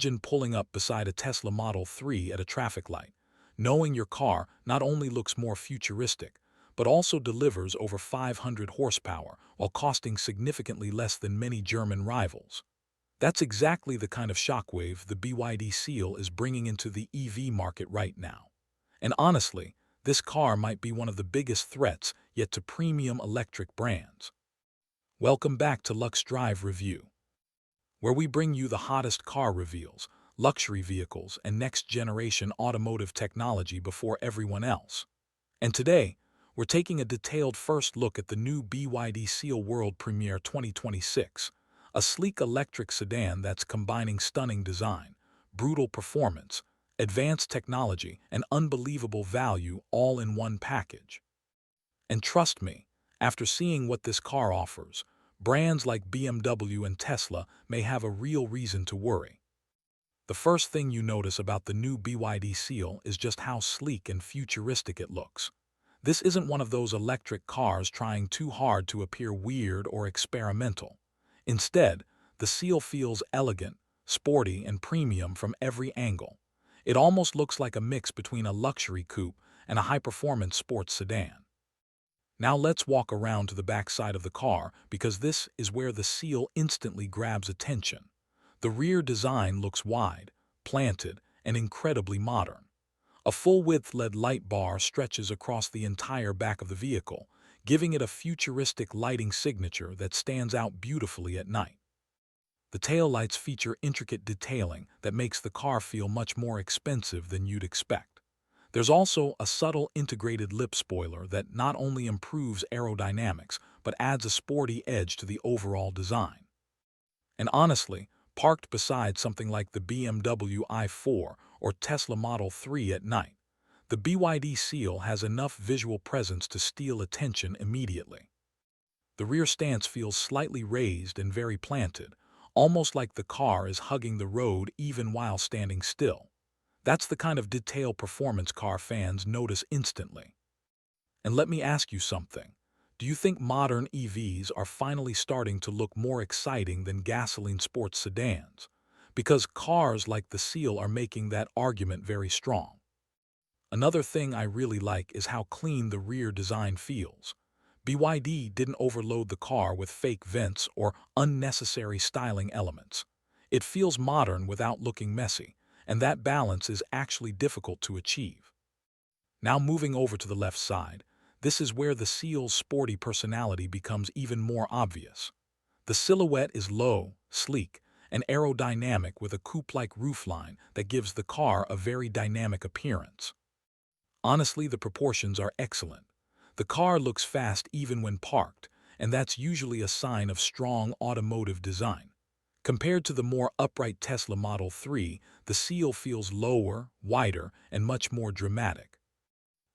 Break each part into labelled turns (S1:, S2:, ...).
S1: Imagine pulling up beside a Tesla Model 3 at a traffic light, knowing your car not only looks more futuristic, but also delivers over 500 horsepower while costing significantly less than many German rivals. That's exactly the kind of shockwave the BYD Seal is bringing into the EV market right now. And honestly, this car might be one of the biggest threats yet to premium electric brands. Welcome back to Lux Drive Review, where we bring you the hottest car reveals, luxury vehicles, and next-generation automotive technology before everyone else. And today, we're taking a detailed first look at the new BYD Seal World Premiere 2026, a sleek electric sedan that's combining stunning design, brutal performance, advanced technology, and unbelievable value all in one package. And trust me, after seeing what this car offers, brands like BMW and Tesla may have a real reason to worry. The first thing you notice about the new BYD Seal is just how sleek and futuristic it looks. This isn't one of those electric cars trying too hard to appear weird or experimental. Instead, the Seal feels elegant, sporty, and premium from every angle. It almost looks like a mix between a luxury coupe and a high-performance sports sedan. Now let's walk around to the back side of the car because this is where the Seal instantly grabs attention. The rear design looks wide, planted, and incredibly modern. A full-width LED light bar stretches across the entire back of the vehicle, giving it a futuristic lighting signature that stands out beautifully at night. The taillights feature intricate detailing that makes the car feel much more expensive than you'd expect. There's also a subtle integrated lip spoiler that not only improves aerodynamics, but adds a sporty edge to the overall design. And honestly, parked beside something like the BMW i4 or Tesla Model 3 at night, the BYD Seal has enough visual presence to steal attention immediately. The rear stance feels slightly raised and very planted, almost like the car is hugging the road even while standing still. That's the kind of detail performance car fans notice instantly. And let me ask you something. Do you think modern EVs are finally starting to look more exciting than gasoline sports sedans? Because cars like the Seal are making that argument very strong. Another thing I really like is how clean the rear design feels. BYD didn't overload the car with fake vents or unnecessary styling elements. It feels modern without looking messy, and that balance is actually difficult to achieve. Now moving over to the left side, this is where the Seal's sporty personality becomes even more obvious. The silhouette is low, sleek, and aerodynamic with a coupe-like roofline that gives the car a very dynamic appearance. Honestly, the proportions are excellent. The car looks fast even when parked, and that's usually a sign of strong automotive design. Compared to the more upright Tesla Model 3, the Seal feels lower, wider, and much more dramatic.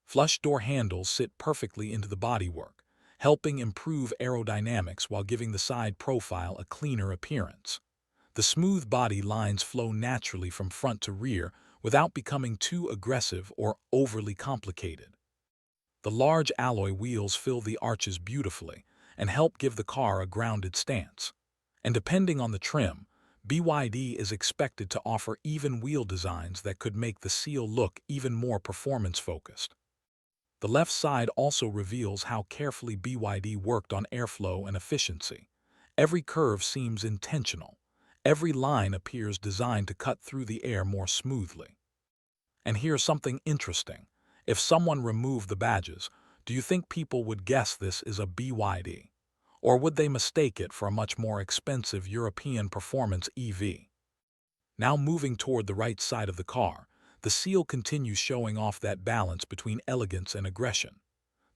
S1: Flush door handles sit perfectly into the bodywork, helping improve aerodynamics while giving the side profile a cleaner appearance. The smooth body lines flow naturally from front to rear without becoming too aggressive or overly complicated. The large alloy wheels fill the arches beautifully and help give the car a grounded stance. And depending on the trim, BYD is expected to offer even wheel designs that could make the Seal look even more performance-focused. The left side also reveals how carefully BYD worked on airflow and efficiency. Every curve seems intentional. Every line appears designed to cut through the air more smoothly. And here's something interesting. If someone removed the badges, do you think people would guess this is a BYD? Or would they mistake it for a much more expensive European performance EV? Now moving toward the right side of the car, the Seal continues showing off that balance between elegance and aggression.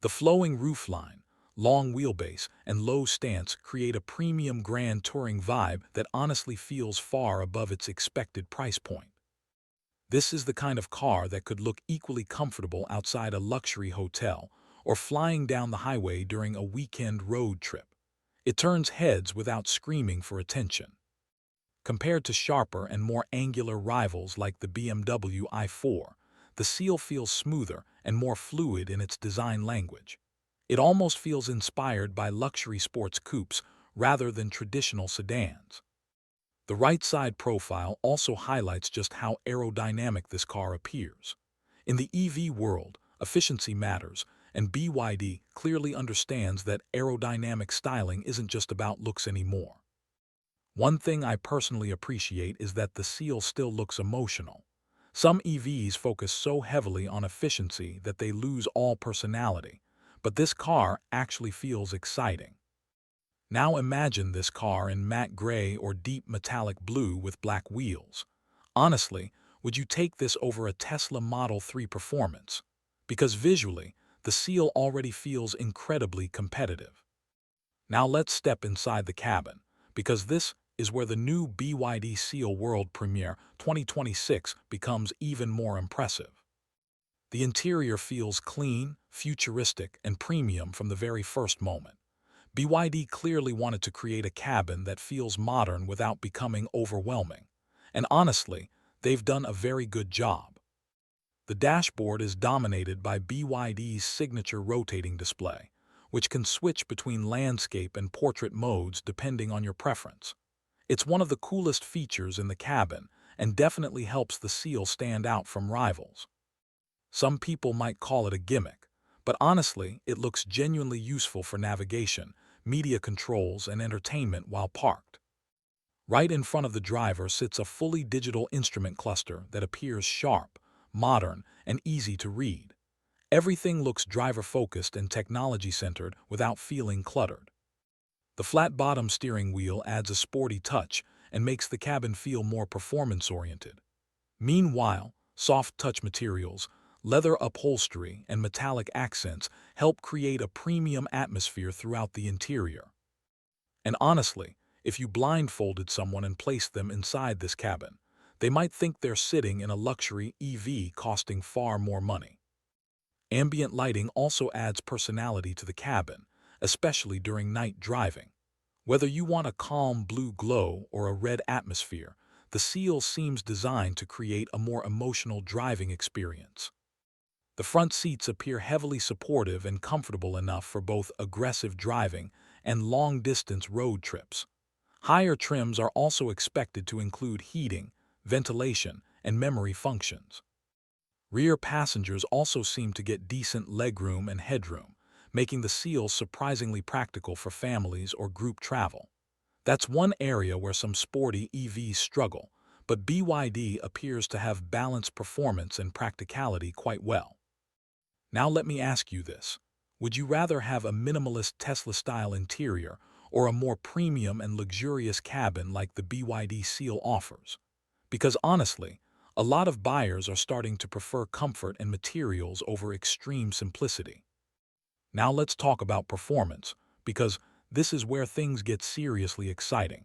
S1: The flowing roofline, long wheelbase, and low stance create a premium grand touring vibe that honestly feels far above its expected price point. This is the kind of car that could look equally comfortable outside a luxury hotel or flying down the highway during a weekend road trip. It turns heads without screaming for attention. Compared to sharper and more angular rivals like the BMW i4, the Seal feels smoother and more fluid in its design language. It almost feels inspired by luxury sports coupes rather than traditional sedans. The right side profile also highlights just how aerodynamic this car appears. In the EV world, efficiency matters, and BYD clearly understands that aerodynamic styling isn't just about looks anymore. One thing I personally appreciate is that the Seal still looks emotional. Some EVs focus so heavily on efficiency that they lose all personality, but this car actually feels exciting. Now imagine this car in matte gray or deep metallic blue with black wheels. Honestly, would you take this over a Tesla Model 3 Performance? Because visually, the Seal already feels incredibly competitive. Now let's step inside the cabin, because this is where the new BYD Seal World Premiere 2026 becomes even more impressive. The interior feels clean, futuristic, and premium from the very first moment. BYD clearly wanted to create a cabin that feels modern without becoming overwhelming. And honestly, they've done a very good job. The dashboard is dominated by BYD's signature rotating display, which can switch between landscape and portrait modes depending on your preference. It's one of the coolest features in the cabin and definitely helps the Seal stand out from rivals. Some people might call it a gimmick, but honestly, it looks genuinely useful for navigation, media controls, and entertainment while parked. Right in front of the driver sits a fully digital instrument cluster that appears sharp, modern, and easy to read. Everything looks driver-focused and technology-centered without feeling cluttered. The flat-bottom steering wheel adds a sporty touch and makes the cabin feel more performance-oriented. Meanwhile, soft touch materials, leather upholstery, and metallic accents help create a premium atmosphere throughout the interior. And honestly, if you blindfolded someone and placed them inside this cabin, they might think they're sitting in a luxury EV costing far more money. Ambient lighting also adds personality to the cabin, especially during night driving. Whether you want a calm blue glow or a red atmosphere, the Seal seems designed to create a more emotional driving experience. The front seats appear heavily supportive and comfortable enough for both aggressive driving and long-distance road trips. Higher trims are also expected to include heating, ventilation, and memory functions. Rear passengers also seem to get decent legroom and headroom, making the Seal surprisingly practical for families or group travel. That's one area where some sporty EVs struggle, but BYD appears to have balanced performance and practicality quite well. Now let me ask you this. Would you rather have a minimalist Tesla-style interior or a more premium and luxurious cabin like the BYD Seal offers? Because honestly, a lot of buyers are starting to prefer comfort and materials over extreme simplicity. Now let's talk about performance, because this is where things get seriously exciting.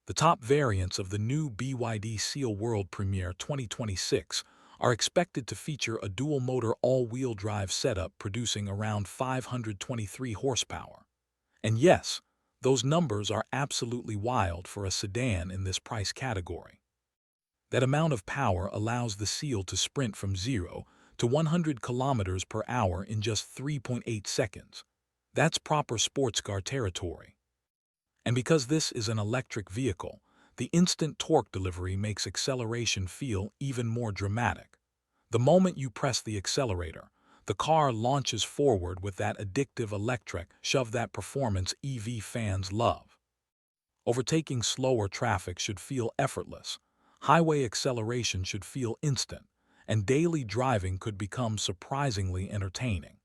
S1: The top variants of the new BYD Seal World Premiere 2026 are expected to feature a dual-motor all-wheel drive setup producing around 523 horsepower. And yes, those numbers are absolutely wild for a sedan in this price category. That amount of power allows the Seal to sprint from 0 to 100 kilometers per hour in just 3.8 seconds. That's proper sports car territory. And because this is an electric vehicle, the instant torque delivery makes acceleration feel even more dramatic. The moment you press the accelerator, the car launches forward with that addictive electric shove that performance EV fans love. Overtaking slower traffic should feel effortless, highway acceleration should feel instant, and daily driving could become surprisingly entertaining.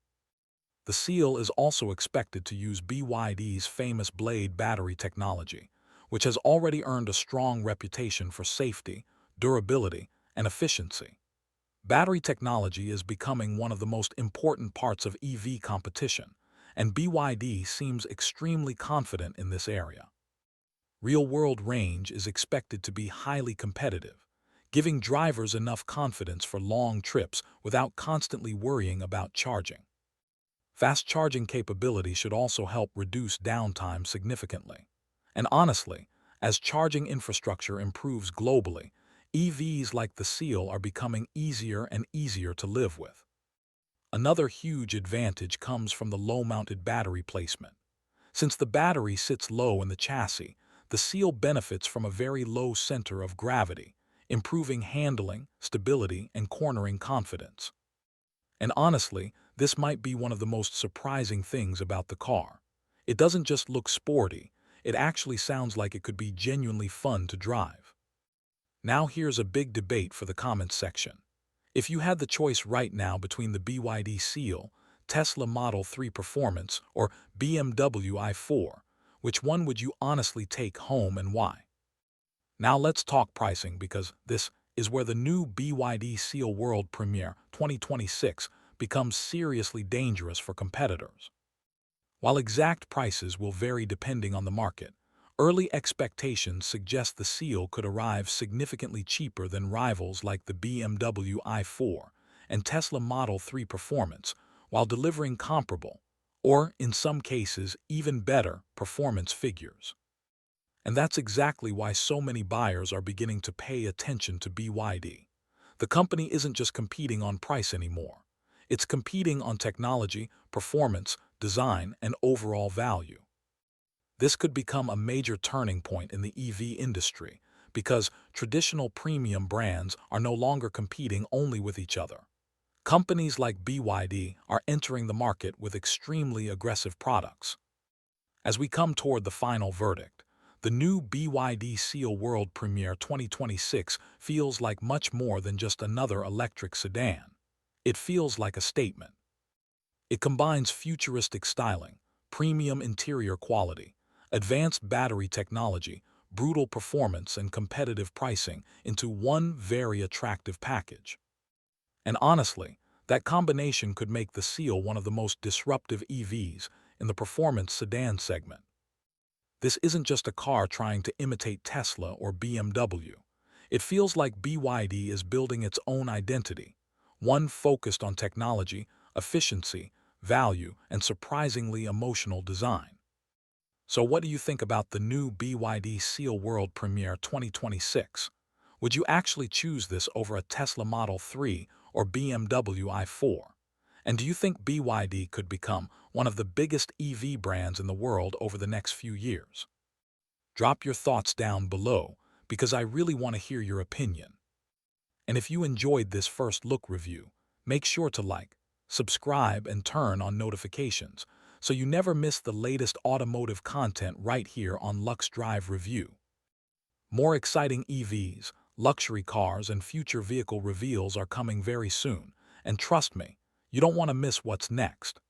S1: The Seal is also expected to use BYD's famous Blade battery technology, which has already earned a strong reputation for safety, durability, and efficiency. Battery technology is becoming one of the most important parts of EV competition, and BYD seems extremely confident in this area. Real-world range is expected to be highly competitive, giving drivers enough confidence for long trips without constantly worrying about charging. Fast charging capability should also help reduce downtime significantly. And honestly, as charging infrastructure improves globally, EVs like the Seal are becoming easier and easier to live with. Another huge advantage comes from the low-mounted battery placement. Since the battery sits low in the chassis, The Seal benefits from a very low center of gravity, improving handling, stability, and cornering confidence. And honestly, this might be one of the most surprising things about the car. It doesn't just look sporty, it actually sounds like it could be genuinely fun to drive. Now here's a big debate for the comments section. If you had the choice right now between the BYD Seal, Tesla Model 3 Performance, or BMW i4, which one would you honestly take home and why? Now let's talk pricing because this is where the new BYD Seal World Premiere 2026 becomes seriously dangerous for competitors. While exact prices will vary depending on the market, early expectations suggest the Seal could arrive significantly cheaper than rivals like the BMW i4 and Tesla Model 3 Performance, while delivering comparable, or in some cases even better, performance figures. And that's exactly why so many buyers are beginning to pay attention to BYD. The company isn't just competing on price anymore. It's competing on technology, performance, design, and overall value. This could become a major turning point in the EV industry because traditional premium brands are no longer competing only with each other. Companies like BYD are entering the market with extremely aggressive products. As we come toward the final verdict, the new BYD Seal World Premiere 2026 feels like much more than just another electric sedan. It feels like a statement. It combines futuristic styling, premium interior quality, advanced battery technology, brutal performance, and competitive pricing into one very attractive package. And honestly, that combination could make the Seal one of the most disruptive EVs in the performance sedan segment. This isn't just a car trying to imitate Tesla or BMW. It feels like BYD is building its own identity, one focused on technology, efficiency, value, and surprisingly emotional design. So what do you think about the new BYD Seal World Premiere 2026? Would you actually choose this over a Tesla Model 3 or BMW i4? And do you think BYD could become one of the biggest EV brands in the world over the next few years? Drop your thoughts down below because I really want to hear your opinion. And if you enjoyed this first look review, make sure to like, subscribe, and turn on notifications so you never miss the latest automotive content right here on Lux Drive Review. More exciting EVs, luxury cars, and future vehicle reveals are coming very soon, and trust me, you don't want to miss what's next.